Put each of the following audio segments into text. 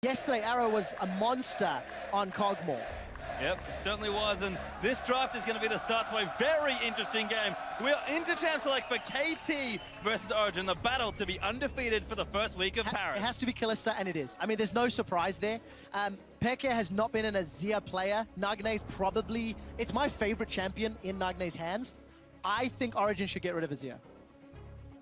yesterday Arrow was a monster on Cogmore. Yep, it certainly was, and this draft is going to be the start to a very interesting game. We are into champ select for KT versus Origen, the battle to be undefeated for the first week of Paris. It has to be Kalista, and it is. I mean, there's no surprise there. Peke has not been an AZike player. Nagne's probably, it's my favorite champion in Nagne's hands. I think Origen should get rid of AZike.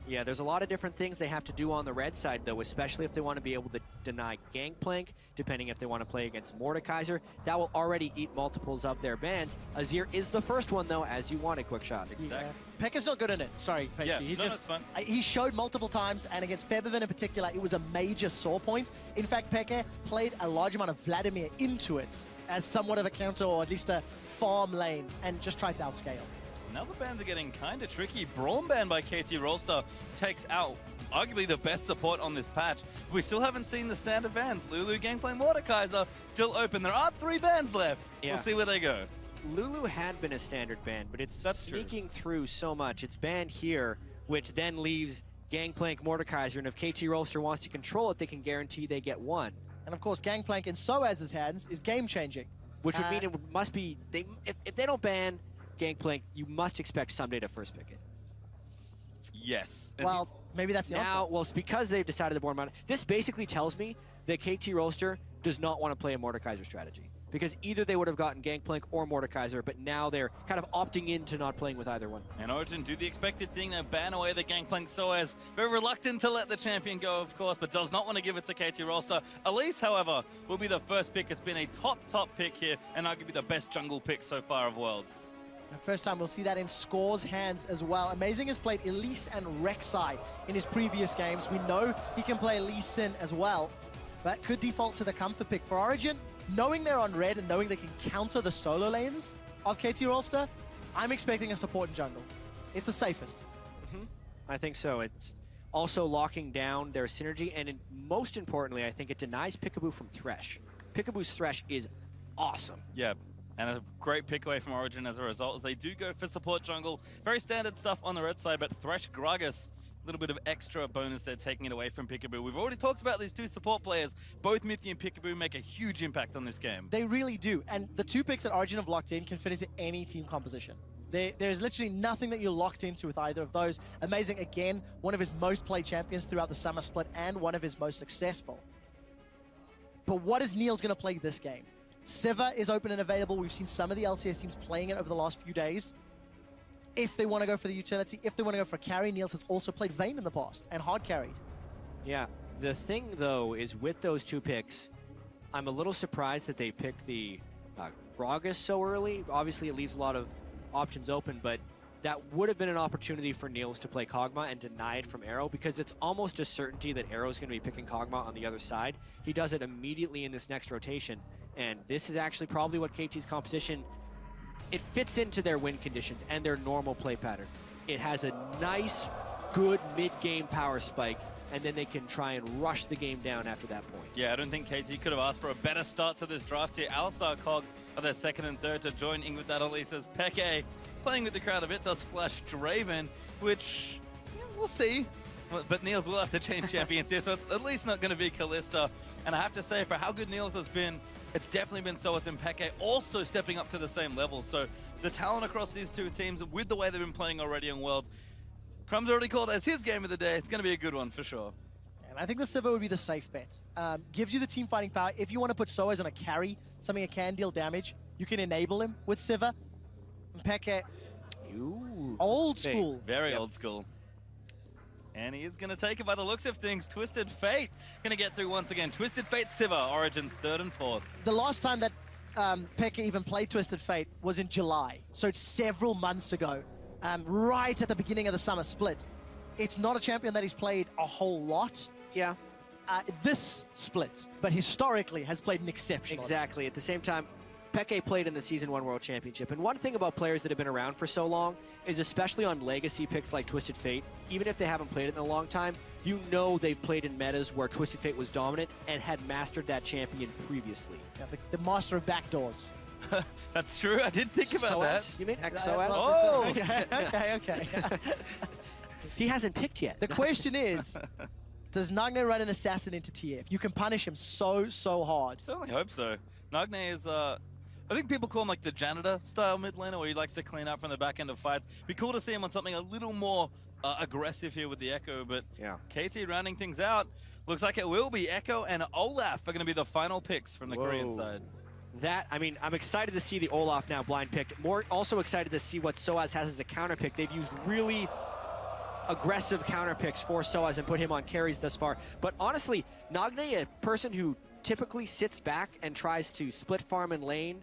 Yeah, there's a lot of different things they have to do on the red side, though, especially if they want to be able to deny Gangplank, depending if they want to play against Mordekaiser. That will already eat multiples of their bans. Azir is the first one, though, as you wanted, Quickshot. Yeah. Peke's not good in it. Sorry, Pastry. Yeah, He fun. He showed multiple times, and against Febiven in particular, it was a major sore point. In fact, Peke played a large amount of Vladimir into it as somewhat of a counter, or at least a farm lane, and just tried to outscale. Now the bans are getting kind of tricky. Braum ban by KT Rolster takes out arguably the best support on this patch. We still haven't seen the standard bans. Lulu, Gangplank, Mordekaiser still open. There are 3 bans left. Yeah. We'll see where they go. Lulu had been a standard ban, but it's sneaking through so much. It's banned here, which then leaves Gangplank, Mordekaiser, and if KT Rolster wants to control it, they can guarantee they get 1. And of course, Gangplank in Soaz's hands is game-changing. Which would mean it must be, if they don't ban Gangplank, you must expect someday to first pick it. Yes. Well, maybe that's the answer. Well, it's because they've decided to board mount. This basically tells me that KT Rolster does not want to play a Mordekaiser strategy. Because either they would have gotten Gangplank or Mordekaiser, but now they're kind of opting into not playing with either one. And Origen do the expected thing, they ban away the Gangplank Soaz. Very reluctant to let the champion go, of course, but does not want to give it to KT Rolster. Elise, however, will be the first pick. It's been a top pick here, and arguably the best jungle pick so far of Worlds. The first time we'll see that in Score's hands as well. Amazing has played Elise and Rek'Sai in his previous games. We know he can play Lee Sin as well, but could default to the comfort pick. For Origen, knowing they're on red and knowing they can counter the solo lanes of KT Rolster, I'm expecting a support in jungle. It's the safest. I think so. It's also locking down their synergy, and most importantly, I think it denies Peekaboo from Thresh. Peekaboo's Thresh is awesome. Yeah. And a great pick away from Origen as a result, as they do go for support jungle. Very standard stuff on the red side, but Thresh Gragas, a little bit of extra bonus there, taking it away from Peekaboo. We've already talked about these 2 support players. Both Mithy and Peekaboo make a huge impact on this game. They really do, and the 2 picks that Origen have locked in can fit into any team composition. There's literally nothing that you're locked into with either of those. Amazing, again, one of his most played champions throughout the summer split and one of his most successful. But what is Niels going to play this game? Siva is open and available. We've seen some of the LCS teams playing it over the last few days. If they want to go for the utility, if they want to go for a carry, Niels has also played Vayne in the past and hard carried. Yeah, the thing though is with those 2 picks, I'm a little surprised that they picked the Gragas so early. Obviously it leaves a lot of options open, but that would have been an opportunity for Niels to play Kog'Maw and deny it from Arrow, because it's almost a certainty that Arrow's going to be picking Kog'Maw on the other side. He does it immediately in this next rotation. And this is actually probably what KT's composition, it fits into their win conditions and their normal play pattern. It has a nice, good mid-game power spike, and then they can try and rush the game down after that point. Yeah, I don't think KT could have asked for a better start to this draft here. Alistar Cog are their 2nd and 3rd to join in with that Elisa's Peke. Playing with the crowd a bit, does flash Draven, which, yeah, we'll see. But Niels will have to change champions here, so it's at least not going to be Kalista. And I have to say, for how good Niels has been, it's definitely been Soaz and Peke also stepping up to the same level. So the talent across these 2 teams, with the way they've been playing already on Worlds, Crumb's already called as his game of the day. It's going to be a good one for sure. And I think the Siva would be the safe bet. Gives you the team fighting power. If you want to put Soaz on a carry, something that can deal damage, you can enable him with Siva. Peke, old school. Very old school. And he is going to take it by the looks of things. Twisted Fate going to get through once again. Twisted Fate Siva, Origen's 3rd and 4th. The last time that Peke even played Twisted Fate was in July. So it's several months ago, right at the beginning of the summer split. It's not a champion that he's played a whole lot. Yeah. This split, but historically has played an exceptional. Exactly. At the same time, Peke played in the Season 1 World Championship, and one thing about players that have been around for so long is, especially on legacy picks like Twisted Fate, even if they haven't played it in a long time, you know they've played in metas where Twisted Fate was dominant and had mastered that champion previously. Yeah, the master of backdoors. That's true, I did think about that. You mean XOS? Oh! Okay. He hasn't picked yet. The question is, Does Nagne run an assassin into TF? You can punish him so hard. Certainly hope so. Nagne is, I think people call him like the janitor style mid laner, where he likes to clean up from the back end of fights. Be cool to see him on something a little more aggressive here with the Echo, but yeah. KT rounding things out. Looks like it will be Echo and Olaf are going to be the final picks from the Korean side. That, I mean, I'm excited to see the Olaf now blind picked. Also excited to see what Soaz has as a counter pick. They've used really aggressive counter picks for Soaz and put him on carries thus far. But honestly, Nagne, a person who typically sits back and tries to split farm and lane,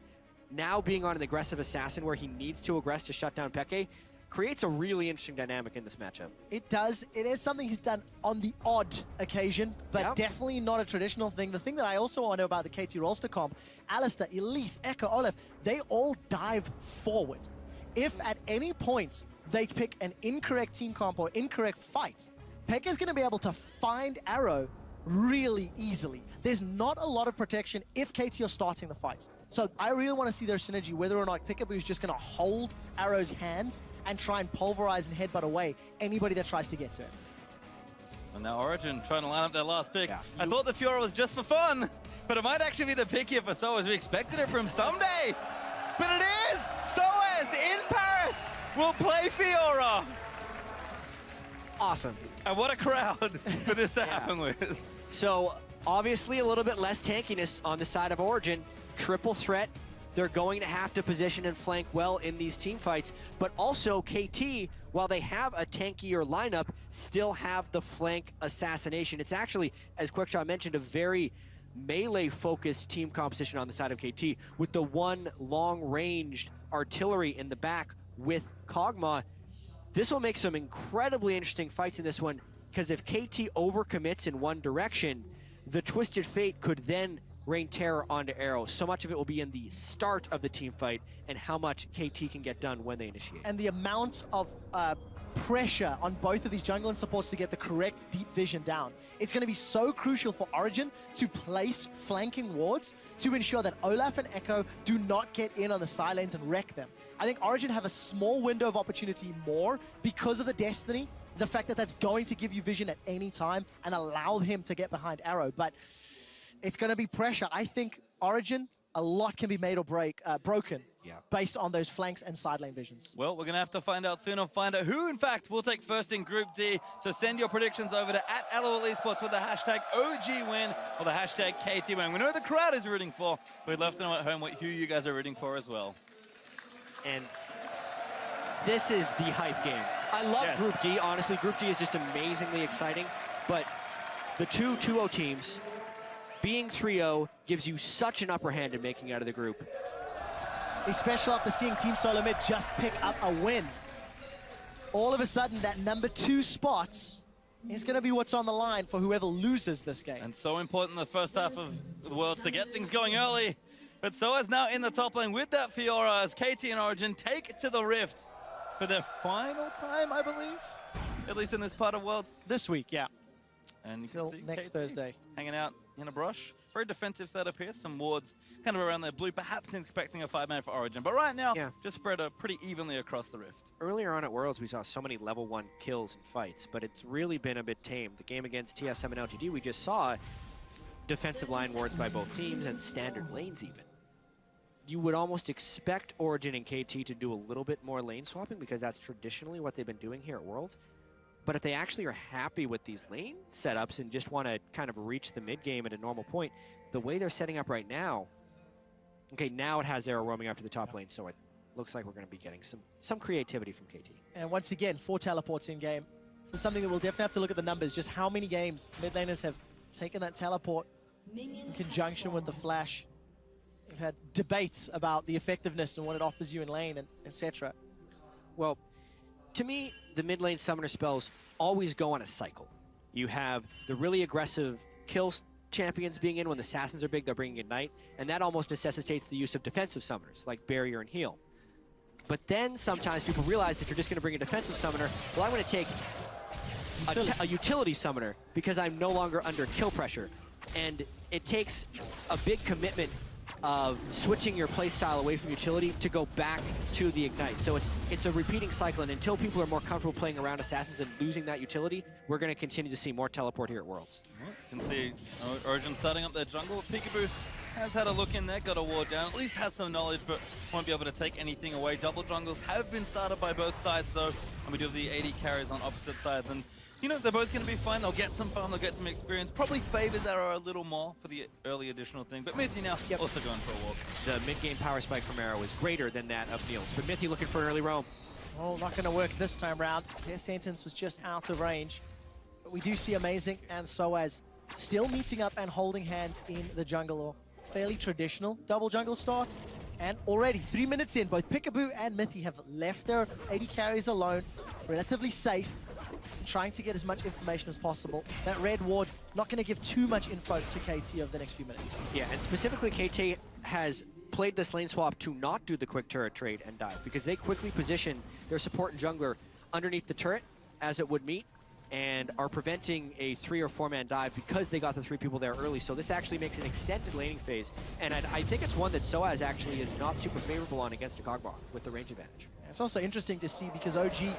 now being on an aggressive assassin where he needs to aggress to shut down Peke, creates a really interesting dynamic in this matchup. It does. It is something he's done on the odd occasion, but definitely not a traditional thing. The thing that I also want to know about the KT Rolster comp, Alistair, Elise, Echo, Olaf, they all dive forward. If at any point they pick an incorrect team comp or incorrect fight, Peke is going to be able to find Arrow really easily. There's not a lot of protection if KT are starting the fights. So I really want to see their synergy, whether or not Pickup is just going to hold Arrow's hands and try and pulverize and headbutt away anybody that tries to get to him. And now Origen trying to line up their last pick. Yeah. I thought the Fiora was just for fun, but it might actually be the pick here for Soaz. We expected it from someday, but it is! Soaz in Paris will play Fiora! Awesome. And what a crowd for this to happen with. So obviously a little bit less tankiness on the side of Origen. Triple threat. They're going to have to position and flank well in these team fights, but also KT, while they have a tankier lineup, still have the flank assassination. It's actually, as Quickshot mentioned, a very melee-focused team composition on the side of KT, with the one long-ranged artillery in the back with Kog'Maw. This will make some incredibly interesting fights in this one, because if KT overcommits in one direction, the Twisted Fate could then rain terror onto Arrow. So much of it will be in the start of the team fight and how much KT can get done when they initiate. And the amount of pressure on both of these jungle and supports to get the correct deep vision down. It's going to be so crucial for Origen to place flanking wards to ensure that Olaf and Echo do not get in on the side lanes and wreck them. I think Origen have a small window of opportunity more because of the Destiny, the fact that that's going to give you vision at any time and allow him to get behind Arrow. But it's going to be pressure. I think Origen, a lot can be made or broken based on those flanks and side lane visions. Well, we're going to have to find out soon and find out who, in fact, will take first in Group D. So send your predictions over to @LOL Esports with the hashtag OGWin or the hashtag KTWin. We know the crowd is rooting for. We'd love to know at home who you guys are rooting for as well. And this is the hype game. I love Group D, honestly. Group D is just amazingly exciting, but the two 2-0 teams being 3-0 gives you such an upper hand in making out of the group. Especially after seeing Team Solo Mid just pick up a win. All of a sudden, that #2 spot is going to be what's on the line for whoever loses this game. And so important in the first half of the Worlds to get things going early. But Soaz now in the top lane with that Fiora as KT and Origen take it to the Rift for their final time, I believe. At least in this part of Worlds. This week, yeah. And you Till can see next KT Thursday. hanging out in a brush. Very defensive setup here. Some wards kind of around their blue, perhaps expecting a 5-man for Origen. But right now, just spread pretty evenly across the Rift. Earlier on at Worlds, we saw so many level 1 kills and fights, but it's really been a bit tame. The game against TSM and LGD, we just saw defensive line wards by both teams and standard lanes even. You would almost expect Origen and KT to do a little bit more lane swapping because that's traditionally what they've been doing here at Worlds. But if they actually are happy with these lane setups and just want to kind of reach the mid game at a normal point, the way they're setting up right now, okay, now it has Arrow roaming up to the top lane, so it looks like we're going to be getting some creativity from KT. And once again, 4 teleports in game. So something that we'll definitely have to look at the numbers, just how many games mid laners have taken that teleport in conjunction with the flash. We've had debates about the effectiveness and what it offers you in lane, and etc. Well, to me, the mid lane summoner spells always go on a cycle. You have the really aggressive kill champions being in when the assassins are big, they're bringing Ignite, and that almost necessitates the use of defensive summoners like Barrier and Heal. But then sometimes people realize if you're just going to bring a defensive summoner, well, I'm going to take a utility summoner because I'm no longer under kill pressure. And it takes a big commitment of switching your playstyle away from utility to go back to the Ignite. So it's a repeating cycle, and until people are more comfortable playing around Assassins and losing that utility, we're going to continue to see more teleport here at Worlds. You can see Origen starting up their jungle. Peekaboo has had a look in there, got a ward down, at least has some knowledge, but won't be able to take anything away. Double jungles have been started by both sides, though, and we do have the 80 carries on opposite sides. And you know, they're both going to be fine. They'll get some farm, they'll get some experience. Probably favors Arrow a little more for the early additional thing. But Mythy now also going for a walk. The mid-game power spike from Arrow is greater than that of Niels. But Mythy looking for an early roam. Oh, not going to work this time round. Their sentence was just out of range. But we do see AZike and Soaz still meeting up and holding hands in the jungle, or fairly traditional double jungle start. And already 3 minutes in, both Peekaboo and Mythy have left their 80 carries alone, relatively safe, trying to get as much information as possible. That red ward not going to give too much info to KT over the next few minutes. Yeah, and specifically KT has played this lane swap to not do the quick turret trade and dive, because they quickly position their support and jungler underneath the turret as it would meet, and are preventing a 3 or 4 man dive because they got the 3 people there early. So this actually makes an extended laning phase, and I think it's one that Soaz actually is not super favorable on against a Kog'Maw with the range advantage. It's also interesting to see because OG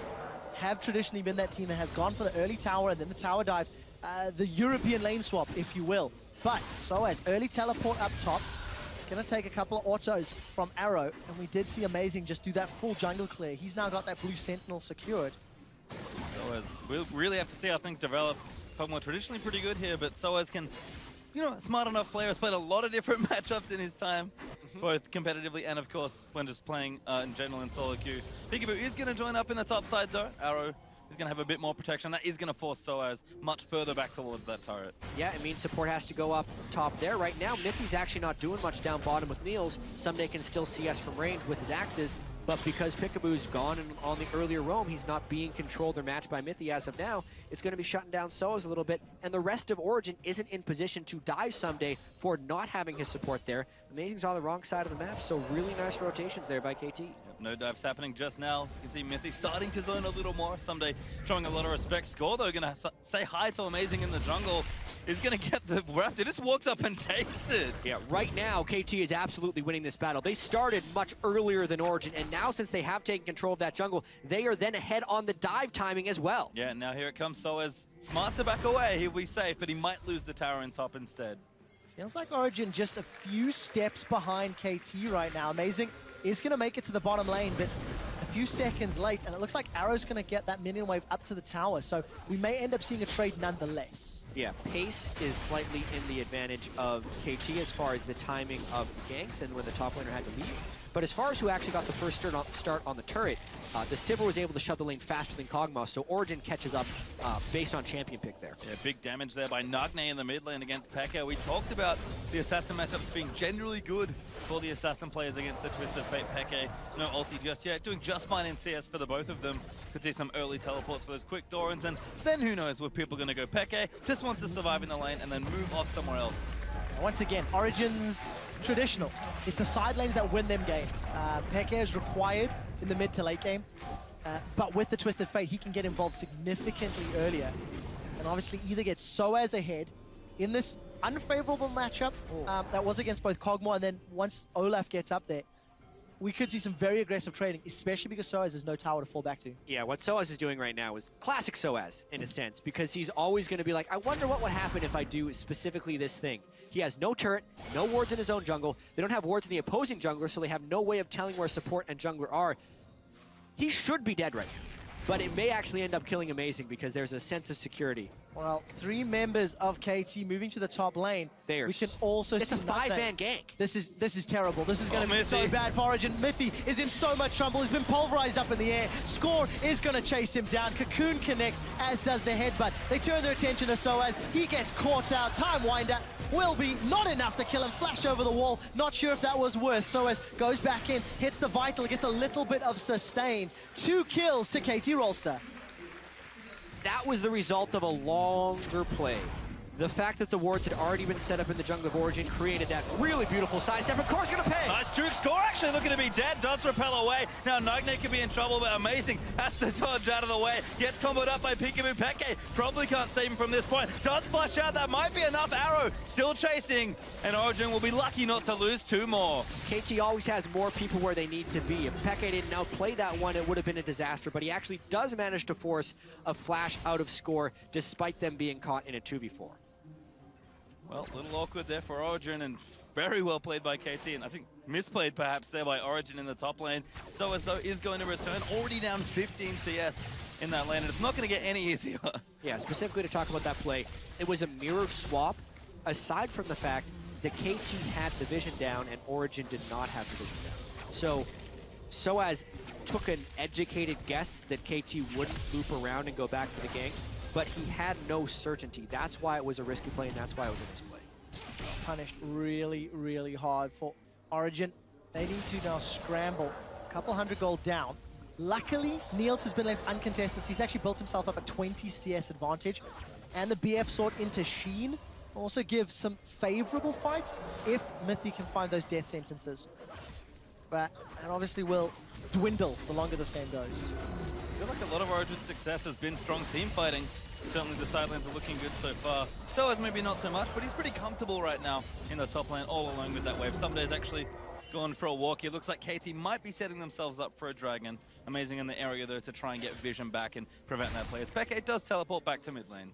have traditionally been that team that has gone for the early tower and then the tower dive, the European lane swap, if you will. But Soaz early teleport up top, gonna take a couple of autos from Arrow, and we did see AZike just do that full jungle clear. He's now got that blue sentinel secured. Soaz, we'll really have to see how things develop. Kog'Maw traditionally pretty good here, but Soaz can, you know, smart enough player, has played a lot of different matchups in his time, both competitively and, of course, when just playing in general in solo queue. Peekaboo is going to join up in the top side, though. Arrow is going to have a bit more protection. That is going to force Soaz much further back towards that turret. Yeah, it means support has to go up top there. Right now, Mythy's actually not doing much down bottom with Niels. Someday can still CS from range with his axes, but because Peekaboo's gone and on the earlier roam, he's not being controlled or matched by Mythy as of now. It's going to be shutting down Soaz a little bit, and the rest of Origen isn't in position to dive Someday for not having his support there. AZike's on the wrong side of the map, so really nice rotations there by KT. No dives happening just now. You can see Mythy starting to zone a little more. Someday showing a lot of respect. Score, though, going to say hi to AZike in the jungle. Is going to get the Raptor. Just walks up and takes it. Yeah, right now, KT is absolutely winning this battle. They started much earlier than Origen, and now since they have taken control of that jungle, they are then ahead on the dive timing as well. Yeah, now here it comes. Soaz smart to back away. He'll be safe, but he might lose the tower in top instead. Feels like Origen just a few steps behind KT right now. AZike is going to make it to the bottom lane, but a few seconds late, and it looks like Arrow's going to get that minion wave up to the tower, so we may end up seeing a trade nonetheless. Yeah, pace is slightly in the advantage of KT as far as the timing of the ganks and when the top laner had to leave. But as far as who actually got the first start on the turret, the Sivir was able to shove the lane faster than Kog'Maw, so Origen catches up based on champion pick there. Yeah, big damage there by Nagne in the mid lane against Pekka. We talked about the Assassin matchups being generally good for the Assassin players against the Twisted Fate Pekka. No ulti just yet, doing just fine in CS for the both of them. Could see some early teleports for those quick Dorans, and then who knows where people are going to go. Pekka just wants to survive in the lane and then move off somewhere else. Once again, Origen's traditional. It's the side lanes that win them games. Pekka is required in the mid to late game, but with the Twisted Fate, he can get involved significantly earlier. And obviously either get Soaz ahead in this unfavorable matchup that was against both Kog'Maw, and then once Olaf gets up there, we could see some very aggressive trading, especially because Soaz has no tower to fall back to. Yeah, what Soaz is doing right now is classic Soaz, in a sense, because he's always going to be like, I wonder what would happen if I do specifically this thing. He has no turret, no wards in his own jungle. They don't have wards in the opposing jungler, so they have no way of telling where support and jungler are. He should be dead right now, but it may actually end up killing AZike because there's a sense of security. Well, 3 members of KT moving to the top lane. We can also it's see a 5-man gank. This is terrible. This is going to be so bad for Origen. Mythy is in so much trouble. He's been pulverized up in the air. Score is going to chase him down. Cocoon connects, as does the headbutt. They turn their attention to Soaz. He gets caught out. Time Winder will be not enough to kill him. Flash over the wall. Not sure if that was worth. Soaz goes back in, hits the vital, gets a little bit of sustain. 2 kills to KT Rolster. That was the result of a longer play. The fact that the wards had already been set up in the jungle of Origen created that really beautiful sidestep. Of course, gonna pay. Nice juke score, actually looking to be dead. Does repel away. Now Nagne could be in trouble, but amazing. Has to dodge out of the way. Gets comboed up by Peekaboo. Peke probably can't save him from this point. Does flash out. That might be enough. Arrow still chasing. And Origen will be lucky not to lose 2 more. KT always has more people where they need to be. If Peke didn't outplay that one, it would have been a disaster. But he actually does manage to force a flash out of score, despite them being caught in a 2v4. Well, a little awkward there for Origen, and very well played by KT, and I think misplayed perhaps there by Origen in the top lane. So as though is going to return, already down 15 CS in that lane, and it's not going to get any easier. Yeah, specifically to talk about that play, it was a mirror swap, aside from the fact that KT had the vision down and Origen did not have the vision down. So as took an educated guess that KT wouldn't loop around and go back to the gank, but he had no certainty. That's why it was a risky play, and that's why it was a misplay. Punished really, really hard for Origen. They need to now scramble. A couple hundred gold down. Luckily, Niels has been left uncontested, so he's actually built himself up a 20 CS advantage. And the BF sword into Sheen will also give some favorable fights if Mythy can find those death sentences. And obviously will dwindle the longer this game goes. I feel like a lot of Origen's success has been strong team fighting. Certainly the side lanes are looking good so far. So as maybe not so much, but he's pretty comfortable right now in the top lane, all alone with that wave. Some days actually going for a walk. It looks like KT might be setting themselves up for a dragon. Amazing in the area though to try and get vision back and prevent that play. As Peke does teleport back to mid lane.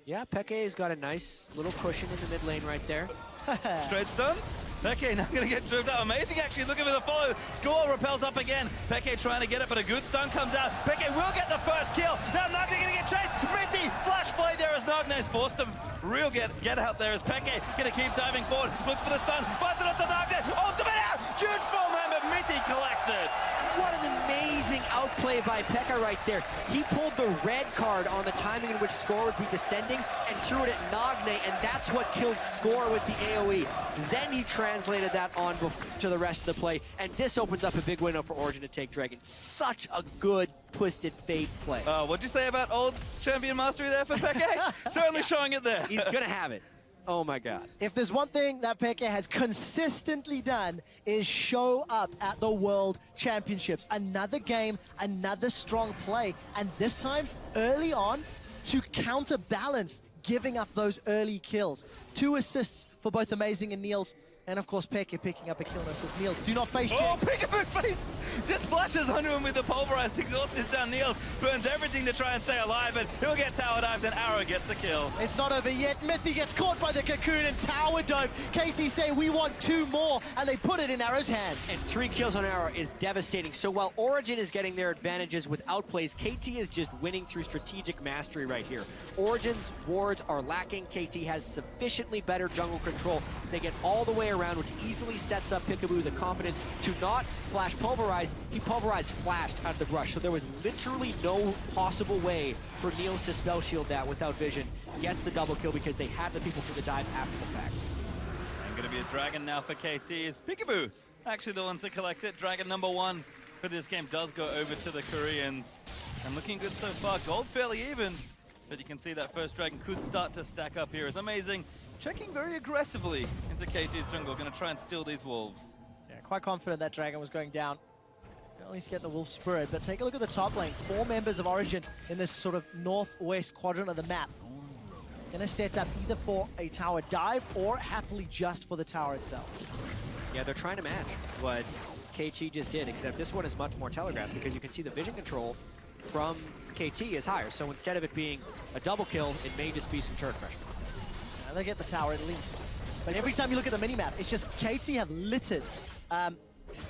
Yeah, Peke's got a nice little cushion in the mid lane right there. Straight stuns. Peke now going to get driven out. Amazing actually, looking for the follow. Score repels up again. Peke trying to get it, but a good stun comes out. Peke will get the first kill. Now Nagne going to get chased. Mitty, flash play there as Nagne's forced him. Real get out there as Peke going to keep diving forward. Looks for the stun. Finds it onto Nagne. Ultimate out. Huge full man, but Mitty collects it. What an amazing outplay by Pekka right there. He pulled the red card on the timing in which Score would be descending and threw it at Nagne, and that's what killed Score with the AoE. Then he translated that on to the rest of the play, and this opens up a big window for Origen to take Dragon. Such a good Twisted Fate play. What'd you say about old champion mastery there for Peke? Certainly showing it there. He's gonna have it. Oh my God. If there's one thing that Peke has consistently done is show up at the World Championships. Another game, another strong play, and this time early on to counterbalance giving up those early kills. 2 assists for both Amazing and Niels. And of course, Peke picking up a kill and assist. Niels, do not face check. Oh, Peekaboo face! Just flashes onto him with the pulverize. Exhaust is down. Niels burns everything to try and stay alive, but he'll get tower dived, and Arrow gets the kill. It's not over yet. Mythy gets caught by the cocoon and tower dive. KT say we want 2 more, and they put it in Arrow's hands. And 3 kills on Arrow is devastating. So while Origen is getting their advantages with outplays, KT is just winning through strategic mastery right here. Origen's wards are lacking. KT has sufficiently better jungle control. They get all the way around, which easily sets up Peekaboo the confidence to not flash pulverize. He pulverized flashed out of the brush, so there was literally no possible way for Niels to spell shield that without vision. Gets the double kill because they had the people for the dive after the fact. And going to be a dragon now for KT. Is Peekaboo actually the one to collect it? Dragon number 1 for this game does go over to the Koreans. And looking good so far. Gold fairly even, but you can see that first dragon could start to stack up here. It's Amazing. Checking very aggressively into KT's jungle, going to try and steal these wolves. Yeah, quite confident that dragon was going down. At least get the wolf spirit, but take a look at the top lane. 4 members of Origen in this sort of northwest quadrant of the map. Gonna set up either for a tower dive or happily just for the tower itself. Yeah, they're trying to match what KT just did, except this one is much more telegraphed because you can see the vision control from KT is higher. So instead of it being a double kill, it may just be some turret pressure. And they get the tower at least. But every time you look at the minimap, it's just KT have littered.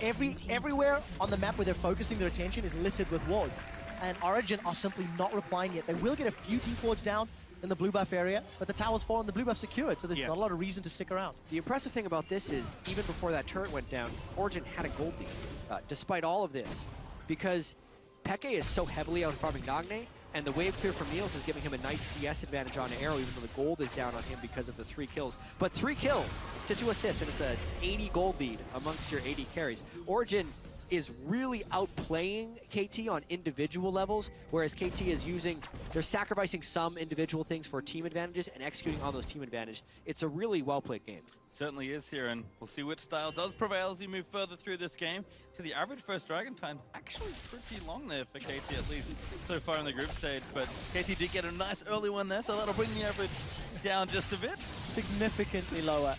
Everywhere on the map where they're focusing their attention is littered with wards. And Origen are simply not replying yet. They will get a few deep wards down in the blue buff area, but the tower's fallen, the blue buff secured, so there's not a lot of reason to stick around. The impressive thing about this is, even before that turret went down, Origen had a gold lead, despite all of this, because Peke is so heavily out farming Nagne, and the wave clear from Niels is giving him a nice CS advantage on Arrow, even though the gold is down on him because of the 3 kills. But 3 kills to 2 assists, and it's an 80 gold lead amongst your 80 carries. Origen is really outplaying KT on individual levels, whereas KT is they're sacrificing some individual things for team advantages and executing on those team advantages. It's a really well-played game. Certainly is here, and we'll see which style does prevail as you move further through this game. So the average first Dragon time's actually pretty long there for KT, at least so far in the group stage. But KT did get a nice early one there, so that'll bring the average down just a bit. Significantly lower.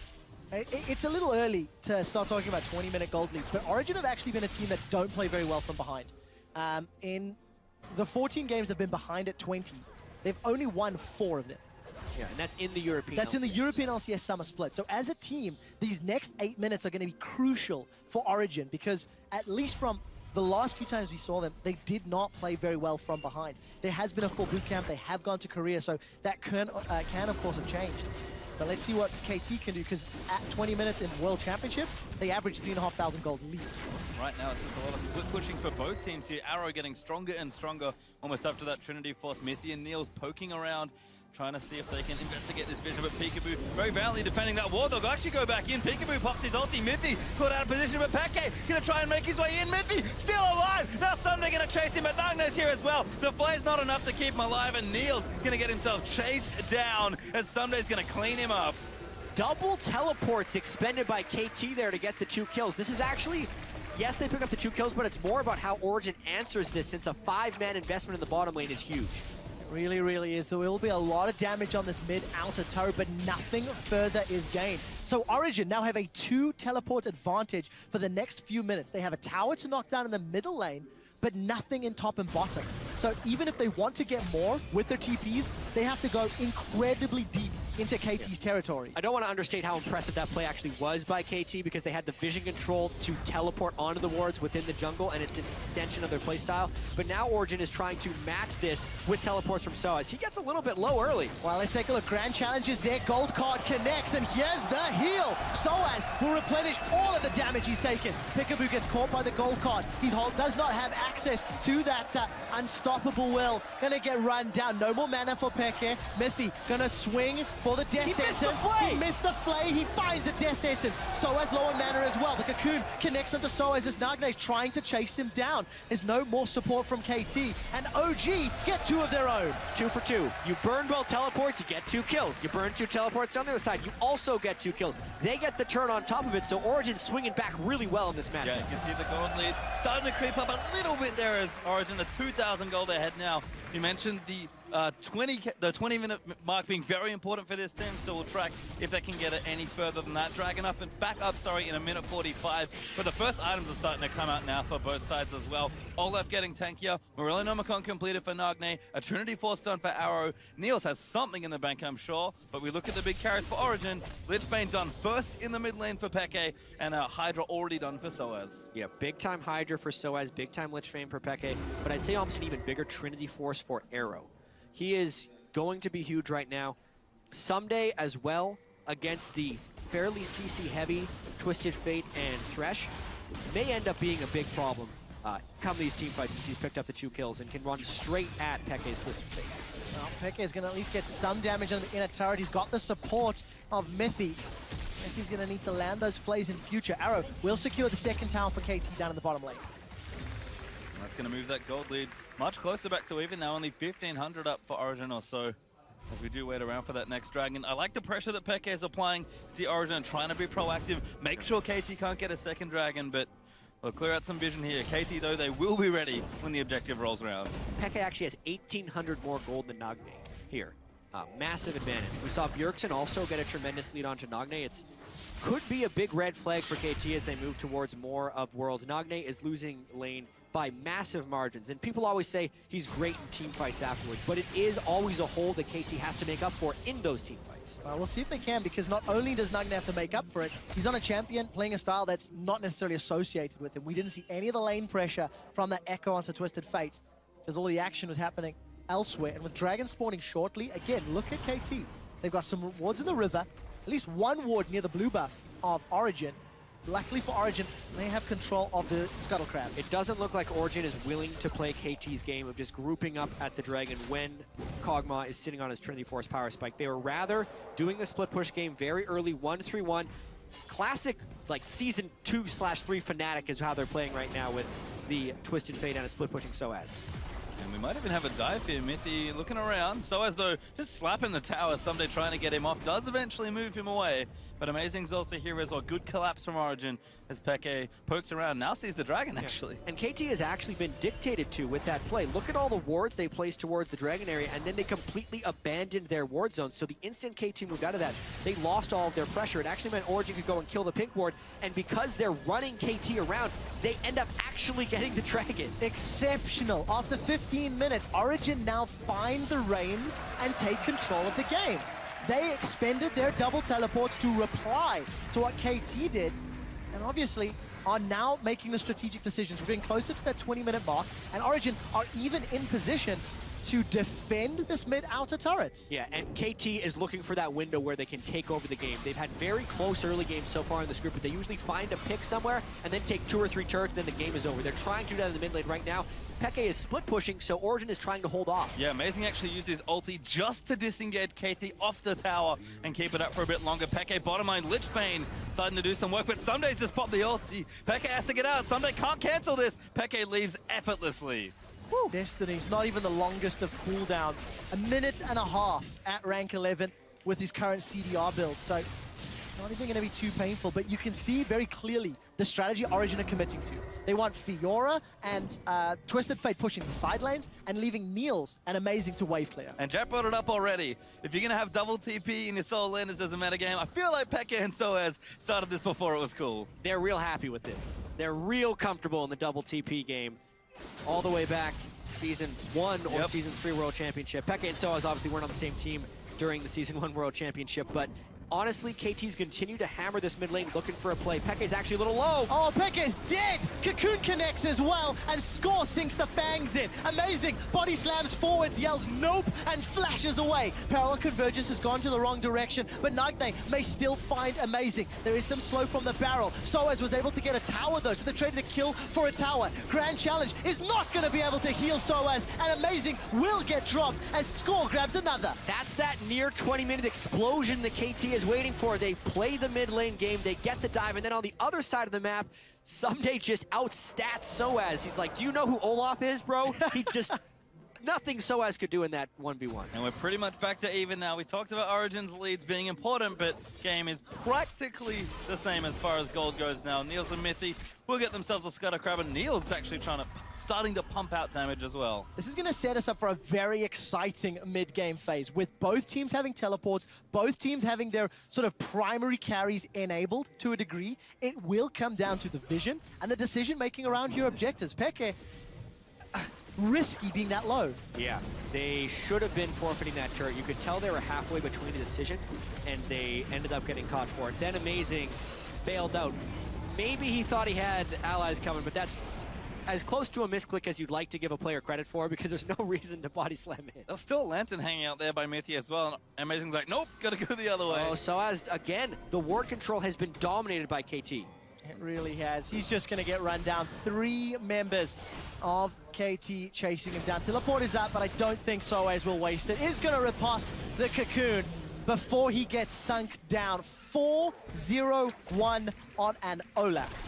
It's a little early to start talking about 20-minute gold leads, but Origen have actually been a team that don't play very well from behind. In the 14 games they've been behind at 20, they've only won 4 of them. Yeah, and that's in the European That's LCS. in the European LCS Summer Split. So as a team, these next 8 minutes are going to be crucial for Origen because at least from the last few times we saw them, they did not play very well from behind. There has been a full boot camp. They have gone to Korea, so that can of course, have changed. But let's see what KT can do, because at 20 minutes in World Championships, they average 3,500 gold lead. Right now, it's just a lot of split pushing for both teams here. Arrow getting stronger and stronger, almost up to that Trinity Force. Mithy and Niels poking around, trying to see if they can investigate this vision, but Peekaboo very valiantly defending that wall. They'll actually go back in. Peekaboo pops his ulti. Mithy caught out of position, but Peke gonna try and make his way in. Mithy still alive. Now Sunday gonna chase him, but Nagna's here as well. The flay's not enough to keep him alive, and Niels gonna get himself chased down as Sunday's gonna clean him up. Double teleports expended by KT there to get the 2 kills. This is actually, yes, they pick up the 2 kills, but it's more about how Origen answers this, since a 5-man investment in the bottom lane is huge. Really, really is. There will be a lot of damage on this mid-outer turret, but nothing further is gained. So Origen now have a 2 teleport advantage for the next few minutes. They have a tower to knock down in the middle lane, but nothing in top and bottom. So even if they want to get more with their TPs, they have to go incredibly deep into KT's territory. I don't want to understate how impressive that play actually was by KT, because they had the vision control to teleport onto the wards within the jungle, and it's an extension of their playstyle. But now Origen is trying to match this with teleports from Soaz. He gets a little bit low early. Well, let's take a look. Grand Challenges, their gold card connects, and here's the heal. Soaz will replenish all of the damage he's taken. Peekaboo gets caught by the gold card. He does not have access to that unstoppable will. Gonna get run down. No more mana for Peke. Mithy gonna swing for the death sentence. He missed the flay. He finds the death sentence. Soaz low on mana as well. The cocoon connects onto Soaz as Nagne is trying to chase him down. There's no more support from KT, and OG get 2 of their own. 2 for 2. You burn both teleports, you get 2 kills. You burn 2 teleports on the other side, you also get 2 kills. They get the turn on top of it, so Origen swinging back really well in this match. Yeah, you can see the gold lead starting to creep up a little bit there as Origen, the 2,000 gold ahead now. You mentioned the 20-minute mark being very important for this team, so we'll track if they can get it any further than that. Dragon up and back up, in a minute 45. But the first items are starting to come out now for both sides as well. Olaf getting tankier. Morello Nomicon completed for Nagne. A Trinity Force done for Arrow. Niels has something in the bank, I'm sure. But we look at the big carries for Origen. Lichbane done first in the mid lane for Peke, and Hydra already done for Soaz. Yeah, big time Hydra for Soaz, big time Lichbane for Peke, but I'd say almost an even bigger Trinity Force for Arrow. He is going to be huge right now. Someday as well, against the fairly CC-heavy Twisted Fate and Thresh, may end up being a big problem come these team fights, since he's picked up the 2 kills and can run straight at Peke's Twisted Fate. Well, Peke is going to at least get some damage on the inner turret. He's got the support of Mithy. Mithy's going to need to land those flays in future. Arrow will secure the second tower for KT down in the bottom lane. That's going to move that gold lead much closer back to even now, only 1,500 up for Origen or so, as we do wait around for that next dragon. I like the pressure that Peke is applying to Origen, trying to be proactive, make sure KT can't get a second dragon, but we'll clear out some vision here. KT, though, they will be ready when the objective rolls around. Peke actually has 1,800 more gold than Nagne here. Massive advantage. We saw Bjergsen also get a tremendous lead onto Nagne. It's could be a big red flag for KT as they move towards more of Worlds. Nagne is losing lane by massive margins, and people always say he's great in team fights afterwards, but it is always a hole that KT has to make up for in those team fights. We'll see if they can, because not only does Nagne have to make up for it, he's on a champion playing a style that's not necessarily associated with him. We didn't see any of the lane pressure from that Echo onto Twisted Fate, because all the action was happening elsewhere. And with Dragon spawning shortly, again, look at KT. They've got some wards in the river, at least one ward near the blue buff of Origen. Luckily for Origen, they have control of the Scuttle Crab. It doesn't look like Origen is willing to play KT's game of just grouping up at the Dragon when Kog'Maw is sitting on his Trinity Force power spike. They were rather doing the split push game very early, 1-3-1, classic, like, Season 2/3 Fnatic is how they're playing right now with the Twisted Fate and a split-pushing Soaz. And we might even have a dive here. Mythy looking around. So as though just slapping the tower, Someday trying to get him off, does eventually move him away. But Amazing's also here as well. Good collapse from Origen as Peke pokes around. Now sees the dragon, actually. And KT has actually been dictated to with that play. Look at all the wards they placed towards the dragon area, and then they completely abandoned their ward zones. So the instant KT moved out of that, they lost all of their pressure. It actually meant Origen could go and kill the pink ward, and because they're running KT around, they end up actually getting the dragon. Exceptional. After 15 minutes, Origen now find the reins and take control of the game. They expended their double teleports to reply to what KT did, and obviously are now making the strategic decisions. We're getting closer to that 20-minute mark, and Origen are even in position to defend this mid-outer turrets. Yeah, and KT is looking for that window where they can take over the game. They've had very close early games so far in this group, but they usually find a pick somewhere and then take 2 or 3 turrets, and then the game is over. They're trying to do that in the mid lane right now. Peke is split pushing, so Origen is trying to hold off. Yeah, Amazing actually used his ulti just to disengage KT off the tower and keep it up for a bit longer. Peke bottom line, Lichbane starting to do some work, but Someday's just popped the ulti. Peke has to get out. Someday can't cancel this. Peke leaves effortlessly. Woo. Destiny's not even the longest of cooldowns. 1.5 minutes at rank 11 with his current CDR build, so not even going to be too painful, but you can see very clearly the strategy Origen are committing to. They want Fiora and Twisted Fate pushing the side lanes and leaving Niels and Amazing to wave clear. And Jack brought it up already. If you're going to have double TP in your solo laners as a metagame, I feel like Peke and Soaz started this before it was cool. They're real happy with this. They're real comfortable in the double TP game. All the way back Season 1 or Season 3 World Championship. Peke and Soaz obviously weren't on the same team during the Season 1 World Championship, but honestly, KT's continue to hammer this mid lane looking for a play. Peke's actually a little low. Oh, Peke's dead! Cocoon connects as well, and Score sinks the fangs in. Amazing! Body slams forwards, yells nope, and flashes away. Parallel Convergence has gone to the wrong direction, but Nightknight may still find Amazing. There is some slow from the barrel. Soaz was able to get a tower though, so they're trading a kill for a tower. Grand Challenge is not going to be able to heal Soaz, and Amazing will get dropped as Score grabs another. That's that near 20-minute explosion that KT is waiting for. They play the mid lane game, they get the dive, and then on the other side of the map, Someday just outstats Soaz. He's like, do you know who Olaf is, bro? He just, nothing Soaz could do in that 1v1. And we're pretty much back to even now. We talked about Origen's leads being important, but game is practically the same as far as gold goes now. Niels and Mythy will get themselves a Scudder Crab, and Niels actually starting to pump out damage as well. This is going to set us up for a very exciting mid-game phase with both teams having teleports, both teams having their sort of primary carries enabled to a degree. It will come down to the vision and the decision-making around your objectives. Peke, risky being that low. Yeah, they should have been forfeiting that turret. You could tell they were halfway between the decision, and they ended up getting caught for it. Then Amazing bailed out. Maybe he thought he had allies coming, but that's as close to a misclick as you'd like to give a player credit for, because there's no reason to body slam him. There's still a Lantern hanging out there by Mythy as well, and Amazing's like, nope, gotta go the other way. Oh, so as, again, the ward control has been dominated by KT. It really has. He's just going to get run down. 3 members of KT chasing him down. Teleport is up, but I don't think Soaz will waste it. Is going to riposte the Cocoon before he gets sunk down. 4-0-1 on an Olaf.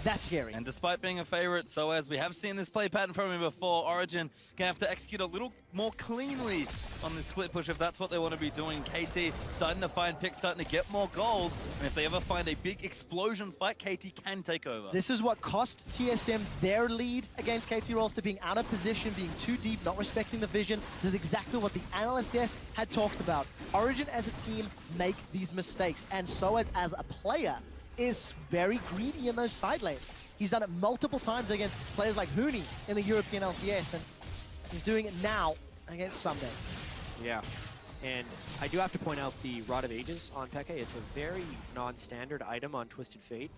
That's scary. And despite being a favorite, Soaz, we have seen this play pattern from him before. Origen gonna have to execute a little more cleanly on this split push if that's what they want to be doing. KT starting to find picks, starting to get more gold, and if they ever find a big explosion fight, KT can take over. This is what cost TSM their lead against KT Rolster, being out of position, being too deep, not respecting the vision. This is exactly what the analyst desk had talked about. Origen as a team make these mistakes, and Soaz as a player is very greedy in those side lanes. He's done it multiple times against players like Huni in the European LCS, and he's doing it now against Someday. Yeah, and I do have to point out the Rod of Ages on Peke. It's a very non-standard item on Twisted Fate.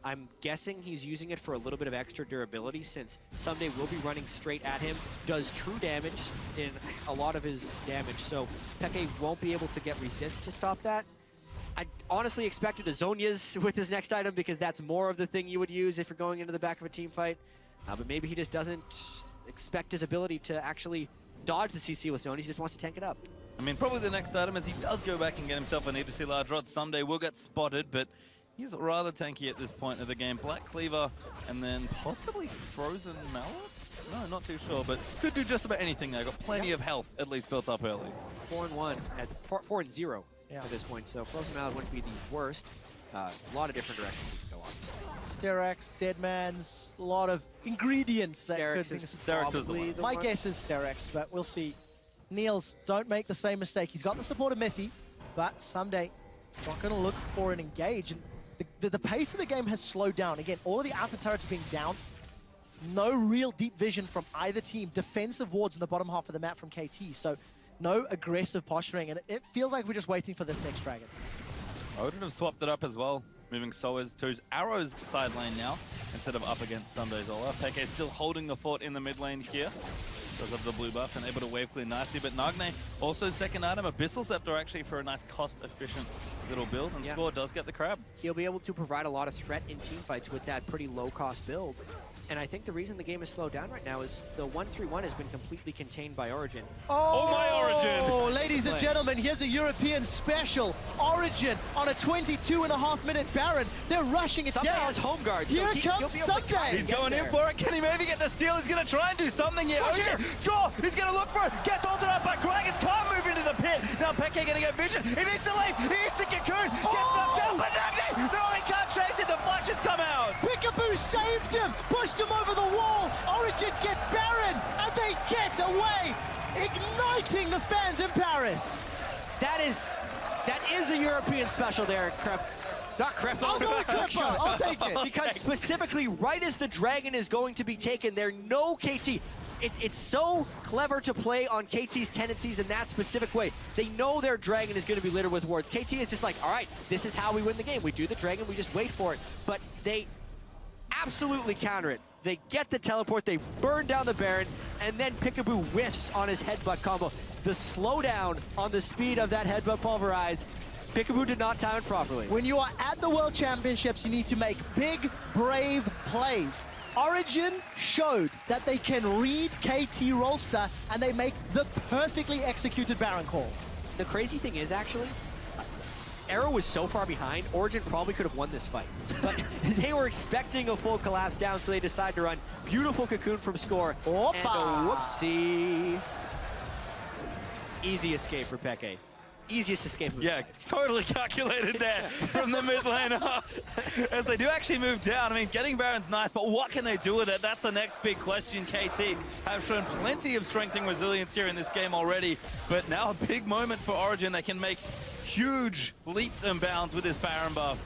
I'm guessing he's using it for a little bit of extra durability, since Someday will be running straight at him, does true damage in a lot of his damage, so Peke won't be able to get resist to stop that. I honestly expected a Zhonya's with his next item, because that's more of the thing you would use if you're going into the back of a team fight. But maybe he just doesn't expect his ability to actually dodge the CC with Zhonya's. He just wants to tank it up. I mean, probably the next item, as he does go back and get himself a needlessly large rod, Someday will get spotted, but He's rather tanky at this point of the game. Black Cleaver and then possibly Frozen Mallet? No, not too sure, but could do just about anything there. Got plenty of health at least built up early. 4-1 at 4-0 Yeah. at this point, so Frozen Mallet wouldn't be the worst. A lot of different directions you can go, obviously. Sterex, Deadman's, a lot of ingredients that Sterex could is Sterex was the probably one. the My one. guess is Sterex, but we'll see. Niels, don't make the same mistake. He's got the support of Mythy, but someday he's not going to look for an engage. And the pace of the game has slowed down. Again, all of the outer turrets being down. No real deep vision from either team. Defensive wards in the bottom half of the map from KT. So no aggressive posturing. And it feels like we're just waiting for this next dragon. Odin have swapped it up as well, moving Soas to his Arrow's side lane now, instead of up against Sunday's Ola. Peke still holding the fort in the mid lane here, because of the blue buff, and able to wave clear nicely. But Nagne, also second item, Abyssal Scepter actually for a nice cost-efficient little build, and Score does get the crab. He'll be able to provide a lot of threat in teamfights with that pretty low-cost build. And I think the reason the game is slowed down right now is the 1-3-1 has been completely contained by Origen. Oh my Origen! Ladies and gentlemen, here's a European special. Origen on a 22.5-minute Baron. They're rushing it Sunday down. has home guard. Here so comes he'll be able to Sunday. kind of He's get going in there. for it. Can he maybe get the steal? He's going to try and do something here. Push Origen, it. Score! He's going to look for it. Gets altered up by Gragas. Can't move into the pit. Now Peke going to get vision. He needs to leave. He hits a cocoon. Gets knocked down by Nagne. No, he can't chase it. The flash has come out. Peekaboo saved him, pushed him over the wall. Origin get Baron, and they get away, igniting the fans in Paris. That is a European special there, Not Crep. I'll go with Crippa. I'll take it. Because specifically, right as the dragon is going to be taken, there no KT. It's so clever to play on KT's tendencies in that specific way. They know their dragon is going to be littered with wards. KT is just like, all right, this is how we win the game. We do the dragon, we just wait for it. But they absolutely counter it. They get the teleport, they burn down the Baron, and then Peekaboo whiffs on his headbutt combo. The slowdown on the speed of that headbutt pulverize, Peekaboo did not time it properly. When you are at the World Championships, you need to make big, brave plays. Origen showed that they can read KT Rolster, and they make the perfectly executed Baron call. The crazy thing is, actually, Arrow was so far behind, Origen probably could have won this fight. But they were expecting a full collapse down, so they decided to run. Beautiful cocoon from Score. Opa. And a whoopsie. Easy escape for Peke. Easiest escape. Yeah, totally calculated there from the mid lane up. As they do actually move down. I mean, getting Baron's nice, but what can they do with it? That's the next big question. KT have shown plenty of strength and resilience here in this game already, but now a big moment for Origen. They can make huge leaps and bounds with this Baron buff.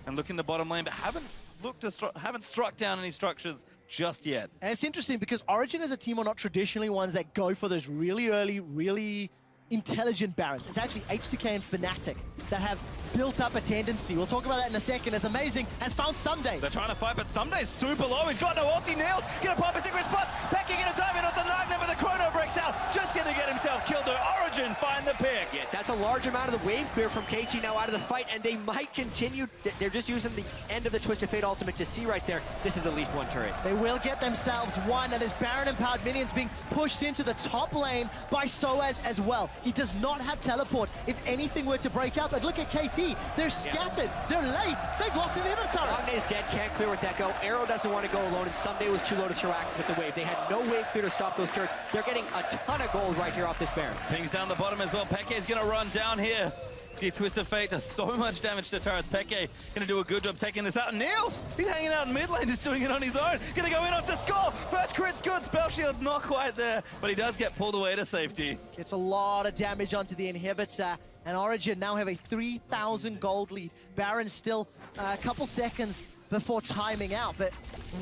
And look in the bottom lane, but haven't struck down any structures just yet. And it's interesting because Origen as a team are not traditionally ones that go for those really early, really intelligent Barons. It's actually H2K and Fnatic that have built up a tendency. We'll talk about that in a second, as Amazing has found Someday. They're trying to fight, but Sunday's super low. He's got no ulti. Nails, gonna pop a secret spots. Becky gonna dive in onto Nagne, but the chrono breaks out. Just gonna get himself killed. Origen find the pick. Yeah, that's a large amount of the wave clear from KT now out of the fight, and they might continue. They're just using the end of the Twisted Fate ultimate to see right there. This is at least one turret. They will get themselves one, and there's Baron-empowered minions being pushed into the top lane by Soaz as well. He does not have teleport if anything were to break out, but look at KT. They're scattered. They're late. They've lost an inhibitor turret. Nagne's dead, can't clear with that go. Arrow doesn't want to go alone, and Someday was too low to throw access at the wave. They had no wave clear to stop those turrets. They're getting a ton of gold right here off this Baron. Pings down the bottom as well. Peke's gonna run down here. See, Twist of Fate does so much damage to turrets. Peke gonna do a good job taking this out. Niels, he's hanging out in mid lane, just doing it on his own. Gonna go in onto Score. First crit's good. Spell shield's not quite there, but he does get pulled away to safety. Gets a lot of damage onto the inhibitor, and Origen now have a 3,000 gold lead. Baron still a couple seconds before timing out, but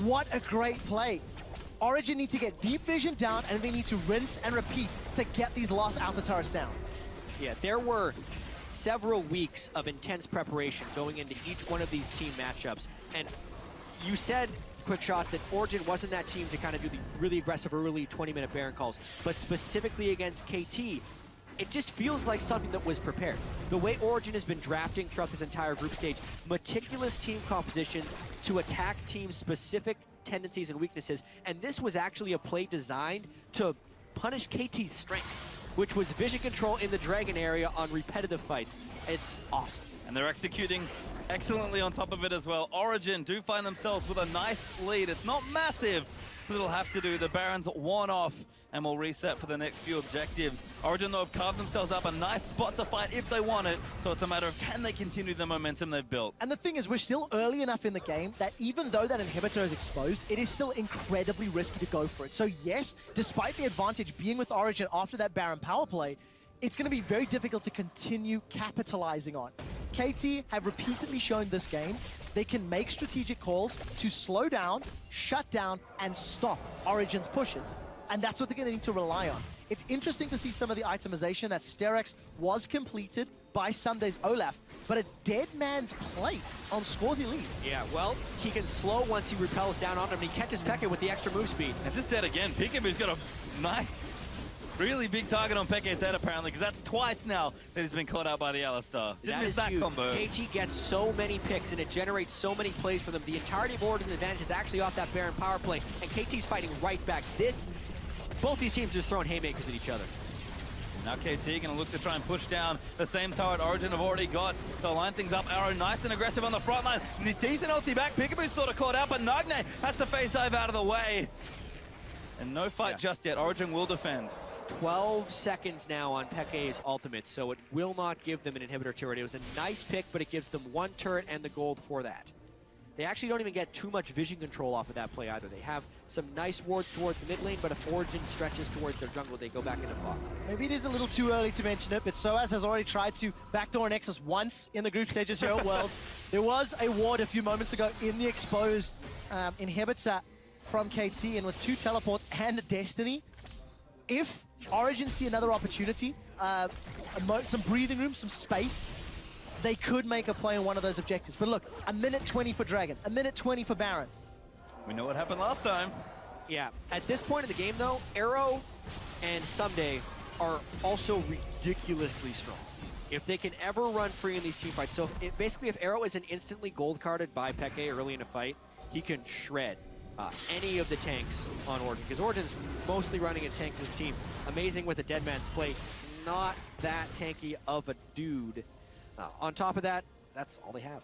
what a great play. Origen need to get deep vision down, and they need to rinse and repeat to get these last outer turrets down. Yeah, there were several weeks of intense preparation going into each one of these team matchups. And you said, Quick Shot, that Origen wasn't that team to kind of do the really aggressive early 20-minute Baron calls, but specifically against KT, it just feels like something that was prepared. The way Origen has been drafting throughout this entire group stage, meticulous team compositions to attack teams' specific tendencies and weaknesses, and this was actually a play designed to punish KT's strength, which was vision control in the Dragon area on repetitive fights. It's awesome. And they're executing excellently on top of it as well. Origen do find themselves with a nice lead. It's not massive, but it'll have to do. The Barons one off and will reset for the next few objectives. Origen, though, have carved themselves up a nice spot to fight if they want it. So it's a matter of can they continue the momentum they've built. And the thing is, we're still early enough in the game that even though that inhibitor is exposed, it is still incredibly risky to go for it. So yes, despite the advantage being with Origen after that Baron power play, it's going to be very difficult to continue capitalizing on. KT have repeatedly shown this game they can make strategic calls to slow down, shut down, and stop Origen's pushes. And that's what they're going to need to rely on. It's interesting to see some of the itemization that Sterex was completed by Sunday's Olaf, but a dead man's plate on Score's Elise. Yeah, well, he can slow once he repels down on him, and he catches Peke with the extra move speed. And just dead again. Peekaboo's got a nice, really big target on Peke's head, apparently, because that's twice now that he's been caught out by the Alistar. Didn't miss that combo. KT gets so many picks, and it generates so many plays for them. The entirety of Origen's advantage is actually off that Baron power play, and KT's fighting right back. Both these teams are just throwing haymakers at each other. Now KT gonna look to try and push down the same turret Origen have already got to line things up. Arrow nice and aggressive on the front line. Decent ulti back. Peekaboo's sort of caught out, but Nagne has to phase dive out of the way. And no fight just yet. Origen will defend. 12 seconds now on Peke's ultimate, so it will not give them an inhibitor turret. It was a nice pick, but it gives them one turret and the gold for that. They actually don't even get too much vision control off of that play either. They have some nice wards towards the mid lane, but if Origen stretches towards their jungle, they go back into fog. Maybe it is a little too early to mention it, but Soaz has already tried to backdoor Nexus once in the group stages here at Worlds. There was a ward a few moments ago in the exposed inhibitor from KT, and with 2 teleports and a Destiny, if Origen see another opportunity, some breathing room, some space, they could make a play on one of those objectives. But look, a minute 20 for Dragon, a minute 20 for Baron. We know what happened last time. Yeah, at this point in the game though, Arrow and Someday are also ridiculously strong. If they can ever run free in these team fights, so basically if Arrow isn't instantly gold carded by Peke early in a fight, he can shred any of the tanks on Origen, because Origen's mostly running a tankless team. Amazing with a dead man's plate, not that tanky of a dude. On top of that, that's all they have.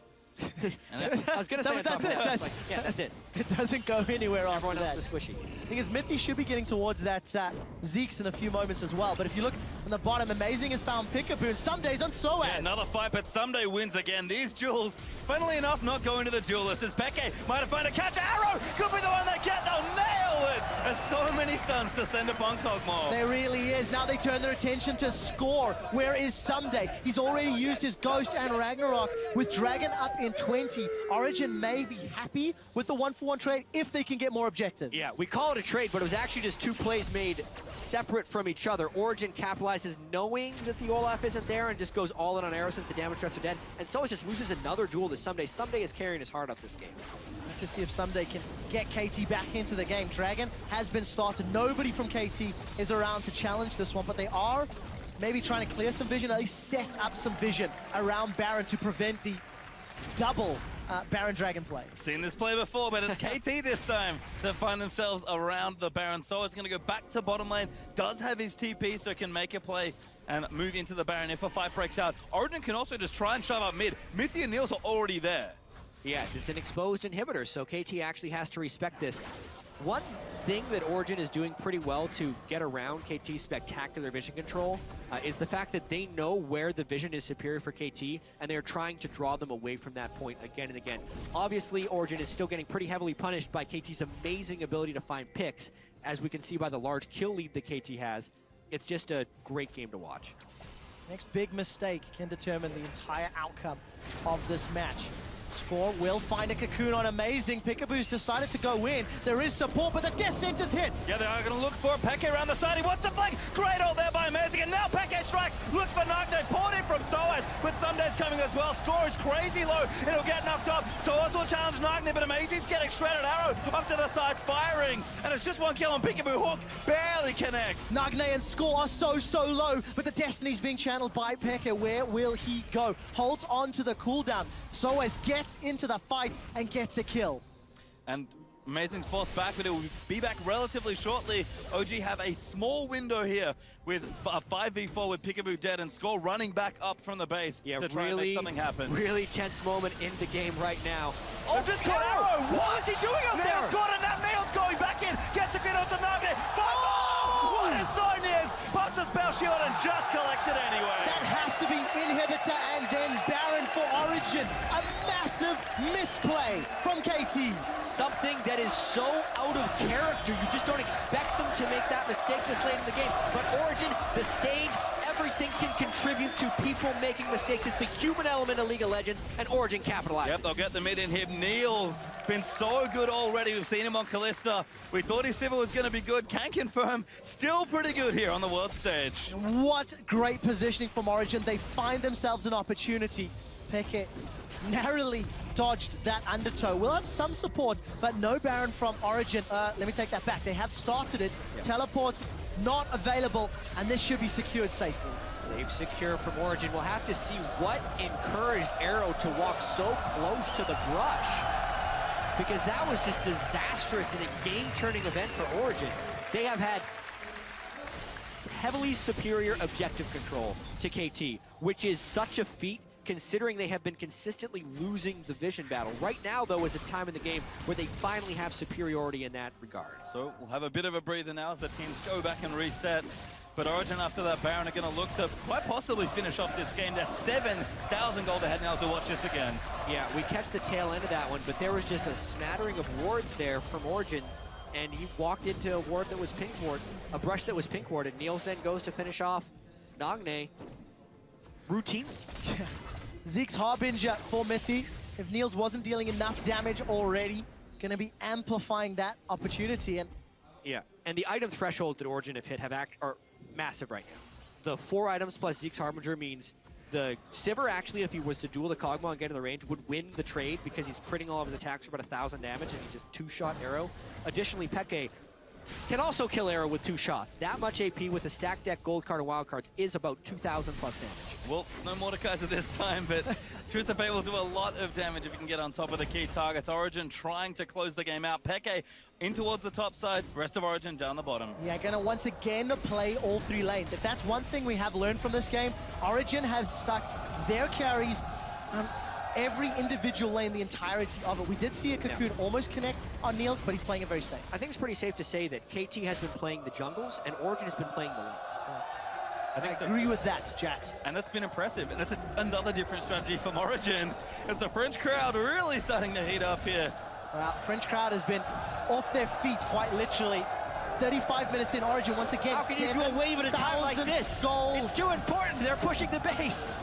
I was going to say that's it. That's it. It doesn't go anywhere after Everyone that. else is squishy. The thing is, Mithy should be getting towards that Zeke's in a few moments as well. But if you look on the bottom, Amazing has found Peekaboo, and Somedays on Soaz. Yeah, another fight, but Someday wins again. These duels, funnily enough, not going to the duelists, as Peke might have found a catch. Arrow could be the one they get. They'll nail it. There's so many stuns to send upon Kog'Maw. There really is. Now they turn their attention to Score. Where is Someday? He's already used his Ghost and Ragnarok. With Dragon up in 20, Origen may be happy with the 1-for-1 trade if they can get more objectives. Yeah, we call it a trade, but it was actually just 2 plays made separate from each other. Origen capitalizes knowing that the Olaf isn't there and just goes all in on Arrow since the damage threats are dead. And so it just loses another duel to Someday. Someday is carrying his heart up this game. To see if Someday can get KT back into the game. Dragon has been started. Nobody from KT is around to challenge this one, but they are maybe trying to clear some vision, at least set up some vision around Baron to prevent the double Baron Dragon play. Seen this play before, but it's KT this time that find themselves around the Baron. So it's going to go back to bottom lane. Does have his TP, so can make a play and move into the Baron if a fight breaks out. Origen can also just try and shove up mid. Mithy and Niels are already there. Yeah, it's an exposed inhibitor, so KT actually has to respect this. One thing that Origen is doing pretty well to get around KT's spectacular vision control is the fact that they know where the vision is superior for KT, and they're trying to draw them away from that point again and again. Obviously, Origen is still getting pretty heavily punished by KT's amazing ability to find picks, as we can see by the large kill lead that KT has. It's just a great game to watch. Next big mistake can determine the entire outcome of this match. Score will find a cocoon on Amazing. Peekaboo's decided to go in. There is support, but the death sentence hits. Yeah, they are going to look for Peke around the side. He wants to flank. Great ult there by Amazing. And now Peke strikes. Looks for Nagne. Poured in from Soaz. But Sunday's coming as well. Score is crazy low. It'll get knocked off. Soaz will challenge Nagne, but Amazing's getting shredded. Arrow up to the sides, firing. And it's just one kill on Peekaboo. Hook barely connects. Nagne and Score are so low, but the Destiny's being channeled by Peke. Where will he go? Holds on to the cooldown. Soaz gets into the fight and gets a kill. And Amazing's forced back, but it will be back relatively shortly. OG have a small window here with a 5v4 with Peekaboo dead and Score running back up from the base to try and make something happen. Really tense moment in the game right now. Oh, just got Arrow! What is he doing out there? Nail's got it, now Nail's going back in, gets a good onto Nugget. What is Sonya's? Pops a spell shield and just collects it anyway. That has to be Inhibitor and then Baron for Origen. A massive misplay from KT. Something that is so out of character. You just don't expect them to make that mistake this late in the game. But Origen, the stage, everything can contribute to people making mistakes. It's the human element of League of Legends, and Origen capitalizes. Yep, they'll get the mid in him. Neil's been so good already. We've seen him on Kalista. We thought his Sivir was going to be good. Can confirm, still pretty good here on the world stage. What great positioning from Origen. They find themselves an opportunity. Peke narrowly dodged that undertow. We'll have some support, but no Baron from Origen. Let me take that back. They have started it. Yep. Teleports not available, and this should be secured safely. Safe, secure from Origen. We'll have to see what encouraged Arrow to walk so close to the brush, because that was just disastrous in a game-turning event for Origen. They have had heavily superior objective control to KT, which is such a feat considering they have been consistently losing the vision battle. Right now, though, is a time in the game where they finally have superiority in that regard. So we'll have a bit of a breather now as the teams go back and reset. But Origen, after that, Baron are going to look to quite possibly finish off this game. They're 7,000 gold ahead now to watch this again. Yeah, we catch the tail end of that one, but there was just a smattering of wards there from Origen, and he walked into a ward that was pink ward, a brush that was pink warded. Niels then goes to finish off Nagne routinely. Zeke's Harbinger for Mythi. If Niels wasn't dealing enough damage already, going to be amplifying that opportunity. And yeah, and the item thresholds that Origen have hit are massive right now. The 4 items plus Zeke's Harbinger means the Sivir actually, if he was to duel the Kog'Maw and get in the range, would win the trade because he's critting all of his attacks for about 1,000 damage and he just 2-shot Arrow. Additionally, Peke can also kill Arrow with 2 shots. That much AP with a stack deck, gold card, and wild cards is about 2,000 plus damage. Well, no Mordekaiser this time, but Twisted Fate will do a lot of damage if you can get on top of the key targets. Origen trying to close the game out. Peke in towards the top side, rest of Origen down the bottom. Yeah, gonna once again play all 3 lanes. If that's one thing we have learned from this game, Origen has stuck their carries on every individual lane, the entirety of it. We did see a Cocoon almost connect on Niels, but he's playing it very safe. I think it's pretty safe to say that KT has been playing the jungles and Origen has been playing the lanes. I agree with that, Jat. And that's been impressive. And that's another different strategy from Origen, as the French crowd really starting to heat up here. French crowd has been off their feet, quite literally. 35 minutes in, Origen once again. How can you do a wave at a time like this? Goals. It's too important. They're pushing the base.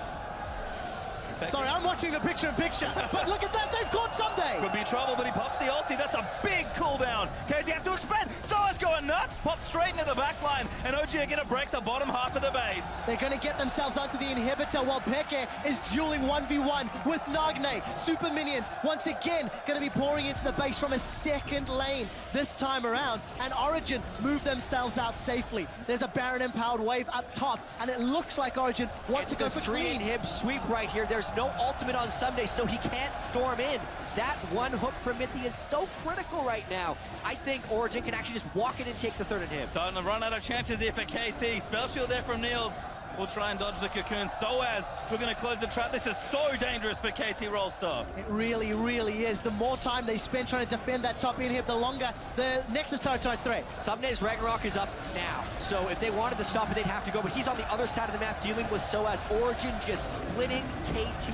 Sorry, I'm watching the picture-in-picture. But look at that, they've caught someday. Could be trouble, but he pops the ulti. That's a big cooldown. KT have to expand. Soa's going nuts. Pops straight into the back line. And OG are going to break the bottom half of the base. They're going to get themselves onto the inhibitor while Peke is dueling 1v1 with Nagne. Super minions, once again, going to be pouring into the base from a second lane this time around. And Origen move themselves out safely. There's a Baron-empowered wave up top. And it looks like Origen want to go for clean. Him sweep right here. There's no ultimate on Sunday, so he can't storm in. That one hook from Mythi is so critical right now. I think Origen can actually just walk in and take the third inhib. Starting to run out of chances here for KT. Spell shield there from Niels. We'll try and dodge the Cocoon. Soaz, we're going to close the trap. This is so dangerous for KT Rolster. It really, really is. The more time they spend trying to defend that top inhib, the longer the Nexus Totem threats. Sunday's Ragnarok is up now, so if they wanted to stop it, they'd have to go, but he's on the other side of the map dealing with Soaz. Origen just splitting KT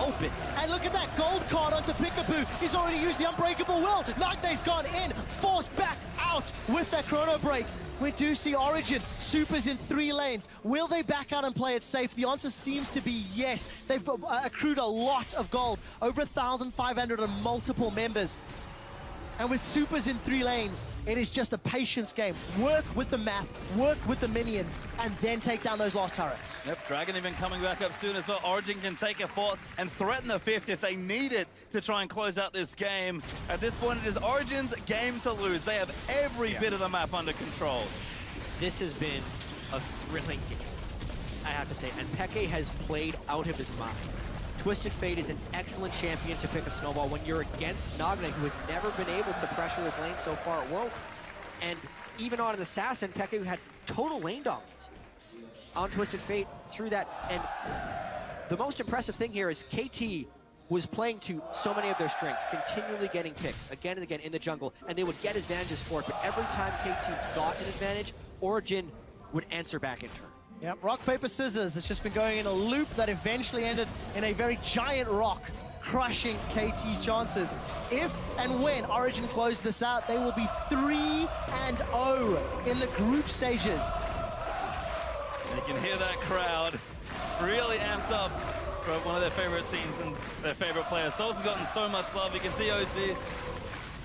open. And look at that gold card onto Peekaboo. He's already used the Unbreakable Will. Nagne's gone in, forced back out with that Chrono Break. We do see Origen, supers in 3 lanes. Will they back out and play it safe? The answer seems to be yes. They've accrued a lot of gold, over 1,500 on multiple members. And with supers in 3 lanes, it is just a patience game. Work with the map, work with the minions, and then take down those last turrets. Yep, Dragon even coming back up soon as well. Origen can take a 4th and threaten the 5th if they need it to try and close out this game. At this point, it is Origen's game to lose. They have every bit of the map under control. This has been a thrilling game, I have to say. And Peke has played out of his mind. Twisted Fate is an excellent champion to pick a snowball when you're against Nagne, who has never been able to pressure his lane so far at Worlds. And even on an Assassin, Peke had total lane dominance on Twisted Fate through that. And the most impressive thing here is KT was playing to so many of their strengths, continually getting picks again and again in the jungle, and they would get advantages for it. But every time KT got an advantage, Origen would answer back in turn. Yep, rock, paper, scissors. It's just been going in a loop that eventually ended in a very giant rock, crushing KT's chances. If and when Origen close this out, they will be 3-0 in the group stages. You can hear that crowd really amped up for one of their favorite teams and their favorite players. Souls has gotten so much love. You can see OG.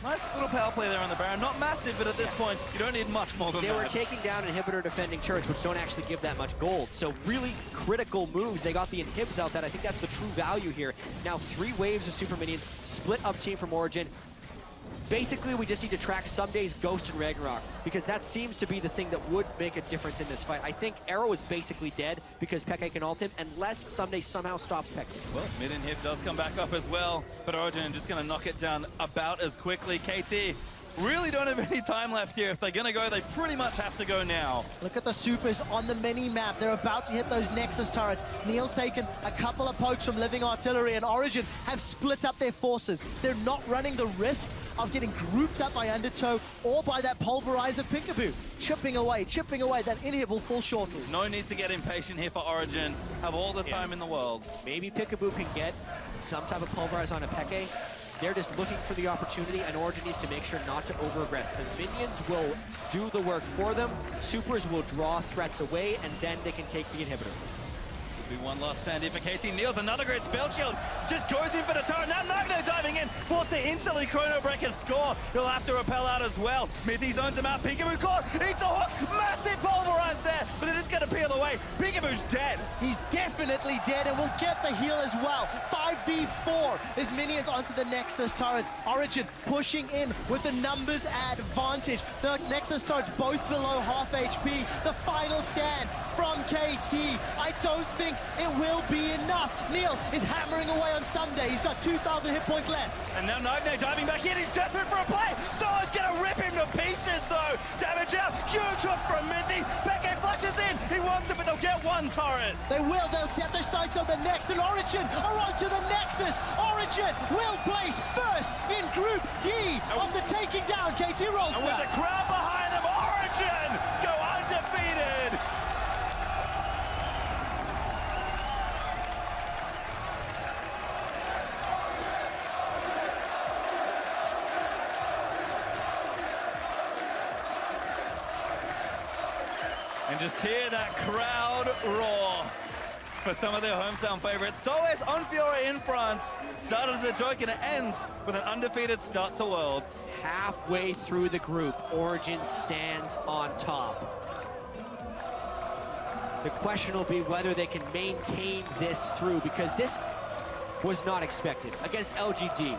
Nice little power play there on the Baron. Not massive, but at this point, you don't need much more than that. They were taking down inhibitor defending turrets, which don't actually give that much gold. So really critical moves. They got the inhibs out. That I think that's the true value here. Now 3 waves of super minions, split up team from Origen. Basically, we just need to track Sumday's Ghost and Ragnarok, because that seems to be the thing that would make a difference in this fight. I think Arrow is basically dead because Peke can ult him, unless Sumday somehow stops Peke. Well, mid inhib does come back up as well, but Origen just going to knock it down about as quickly. KT really don't have any time left here. If they're going to go, they pretty much have to go now. Look at the supers on the mini-map. They're about to hit those Nexus turrets. Neil's taken a couple of pokes from Living Artillery, and Origen have split up their forces. They're not running the risk of getting grouped up by Undertow or by that Pulverizer Peekaboo. Chipping away, that inhib will fall shortly. No need to get impatient here for Origen. Have all the time in the world. Maybe Peekaboo can get some type of Pulverize on a Peke. They're just looking for the opportunity, and Origen needs to make sure not to over-aggress. The minions will do the work for them, supers will draw threats away, and then they can take the inhibitor. Be one last stand here for KT. Neil's another great spell shield. Just goes in for the turret. Now Nagne diving in. Forced to instantly Chrono Break his score. He'll have to repel out as well. Mithy zones him out. Peekaboo caught. Eats a hook. Massive pulverize there. But it is going to peel away. Peekaboo's dead. He's definitely dead, and will get the heal as well. 5v4. His minions onto the Nexus turrets. Origen pushing in with the numbers advantage. The Nexus turrets both below half HP. The final stand from KT. I don't think it will be enough. Niels is hammering away on Sumday. He's got 2,000 hit points left. And now Nagne diving back in. He's desperate for a play. Solo's going to rip him to pieces, though. Damage out. Huge hook from Mithy. Peke flashes in. He wants it, but they'll get one turret. They will. They'll set their sights on the next, and Origen are on to the Nexus. Origen will place first in Group D after taking down KT Rolster. And with the crowd behind them, Origen go undefeated. And just hear that crowd roar for some of their hometown favorites. Soles on Fiora in France started as a joke, and it ends with an undefeated start to Worlds. Halfway through the group, Origen stands on top. The question will be whether they can maintain this through, because this was not expected. Against LGD,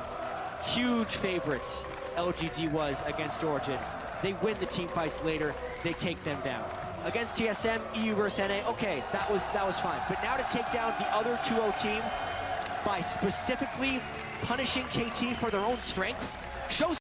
huge favorites LGD was against Origen. They win the team fights later, they take them down. Against TSM, EU versus NA, okay, that was fine. But now to take down the other 2-0 team by specifically punishing KT for their own strengths shows